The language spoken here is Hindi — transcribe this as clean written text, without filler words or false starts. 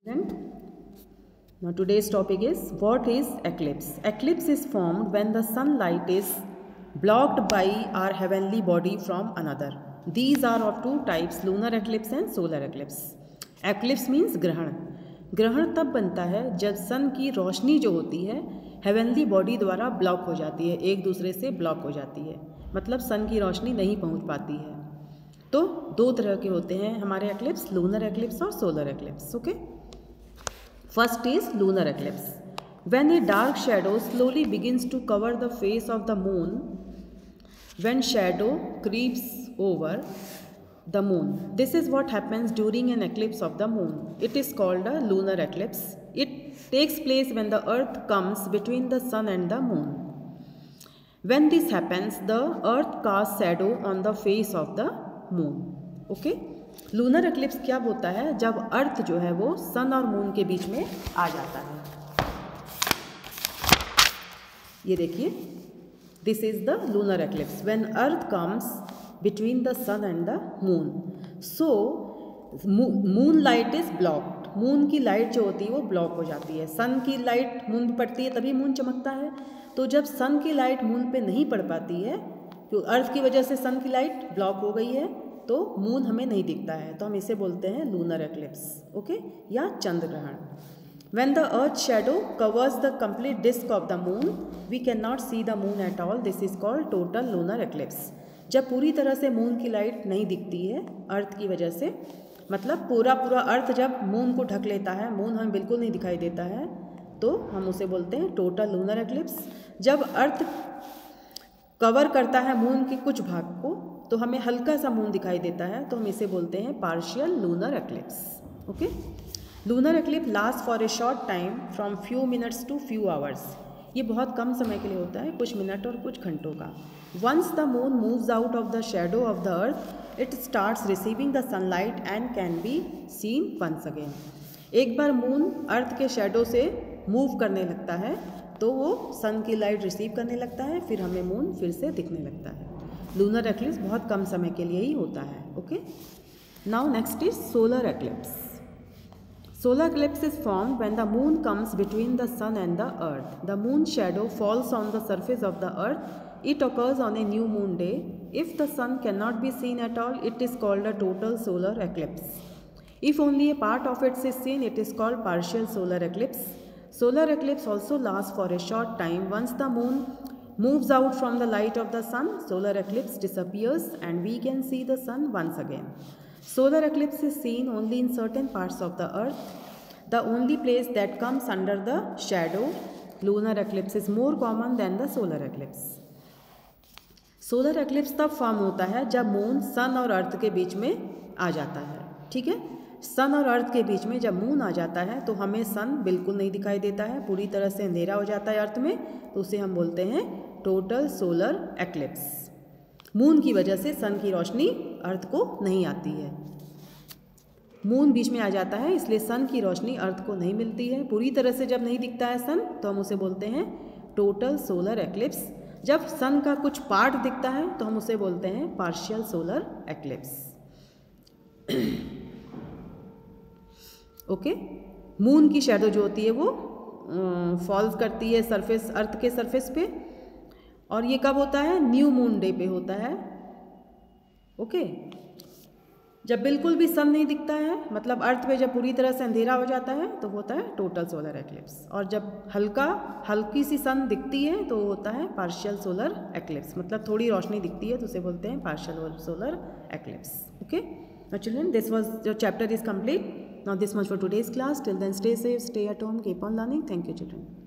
Now today's topic is what is eclipse? Eclipse is formed when the sunlight is blocked by our heavenly body from another. These are of two types, lunar eclipse and solar eclipse. Eclipse means ग्रहण. ग्रहण तब बनता है जब सन की रोशनी जो होती है हेवनली बॉडी द्वारा ब्लॉक हो जाती है, एक दूसरे से ब्लॉक हो जाती है, मतलब सन की रोशनी नहीं पहुंच पाती है. तो दो तरह के होते हैं हमारे एक्लिप्स, लूनर एक्लिप्स और solar eclipse. Okay, first is lunar eclipse. When a dark shadow slowly begins to cover the face of the moon, when shadow creeps over the moon, this is what happens during an eclipse of the moon. It is called a lunar eclipse. It takes place when the earth comes between the sun and the moon. When this happens, the earth casts shadow on the face of the moon. Okay? Lunar eclipse क्या होता है? जब अर्थ जो है वो सन और मून के बीच में आ जाता है. ये देखिए, this is the lunar eclipse when earth comes between the sun and the moon. So moon light is blocked. Moon की लाइट जो होती है वो ब्लॉक हो जाती है. सन की लाइट मून पे पड़ती है तभी मून चमकता है. तो जब सन की लाइट मून पे नहीं पड़ पाती है, तो अर्थ की वजह से सन की लाइट ब्लॉक हो गई है, तो मून हमें नहीं दिखता है, तो हम इसे बोलते हैं लूनर एक्लिप्स. ओके, या चंद्र ग्रहण. When the earth shadow covers the complete disk of the moon, we cannot see the moon at all. This is called total lunar eclipse. जब पूरी तरह से मून की लाइट नहीं दिखती है अर्थ की वजह से, मतलब पूरा अर्थ जब मून को ढक लेता है, मून हमें बिल्कुल नहीं दिखाई देता है, तो हम उसे बोलते हैं टोटल लूनर एक्लिप्स. जब अर्थ कवर करता है मून के कुछ भाग को, तो हमें हल्का सा मून दिखाई देता है, तो हम इसे बोलते हैं partial lunar eclipse. Okay, lunar eclipse last for a short time from few minutes to few hours. ये बहुत कम समय के लिए होता है, कुछ मिनट और कुछ घंटों का. Once the moon moves out of the shadow of the earth, it starts receiving the sunlight and can be seen once again. एक बार मून अर्थ के शेडो से मूव करने लगता है तो वो सन की लाइट रिसीव करने लगता है, फिर हमें मून फिर से दिखने लगता है. लूनर एक्लिप्स बहुत कम समय के लिए ही होता है. Okay, now next is solar eclipse. Solar eclipse is formed when the moon comes between the sun and the earth. The moon shadow falls on the surface of the earth. It occurs on a new moon day. If the sun cannot be seen at all, it is called a total solar eclipse. If only a part of it is seen, it is called partial solar eclipse. Solar eclipse also lasts for a short time. Once the moon moves out from the light of the sun, solar eclipse disappears and we can see the sun once again. Solar eclipse is seen only in certain parts of the earth. The only place that comes under the shadow, lunar eclipse is more common than the solar eclipse. Solar eclipse तब फॉर्म होता है जब मून सन और अर्थ के बीच में आ जाता है. ठीक है, सन और अर्थ के बीच में जब मून आ जाता है तो हमें सन बिल्कुल नहीं दिखाई देता है, पूरी तरह से अंधेरा हो जाता है अर्थ में, तो उसे हम बोलते हैं टोटल सोलर एक्लिप्स. मून की वजह से सन की रोशनी अर्थ को नहीं आती है. मून बीच में आ जाता है, इसलिए सन की रोशनी अर्थ को नहीं मिलती है. पूरी तरह से जब नहीं दिखता है सन, तो हम उसे बोलते हैं टोटल सोलर एक्लिप्स. जब सन का कुछ पार्ट दिखता है तो हम उसे बोलते हैं partial solar eclipse. Okay, moon की शैडो जो होती है वो फॉल्स करती है सरफेस, अर्थ के सरफेस पे, और ये कब होता है? न्यू मून डे पे होता है. ओके, जब बिल्कुल भी सन नहीं दिखता है, मतलब अर्थ पे जब पूरी तरह से अंधेरा हो जाता है, तो होता है टोटल सोलर एक्लिप्स. और जब हल्की सी सन दिखती है तो होता है पार्शियल सोलर एक्लिप्स, मतलब थोड़ी रोशनी दिखती है तो उसे बोलते हैं partial solar eclipse. Okay, now children, this was your chapter is complete. Now this much for today's class. Till then, stay safe, stay at home, keep on learning. Thank you, children.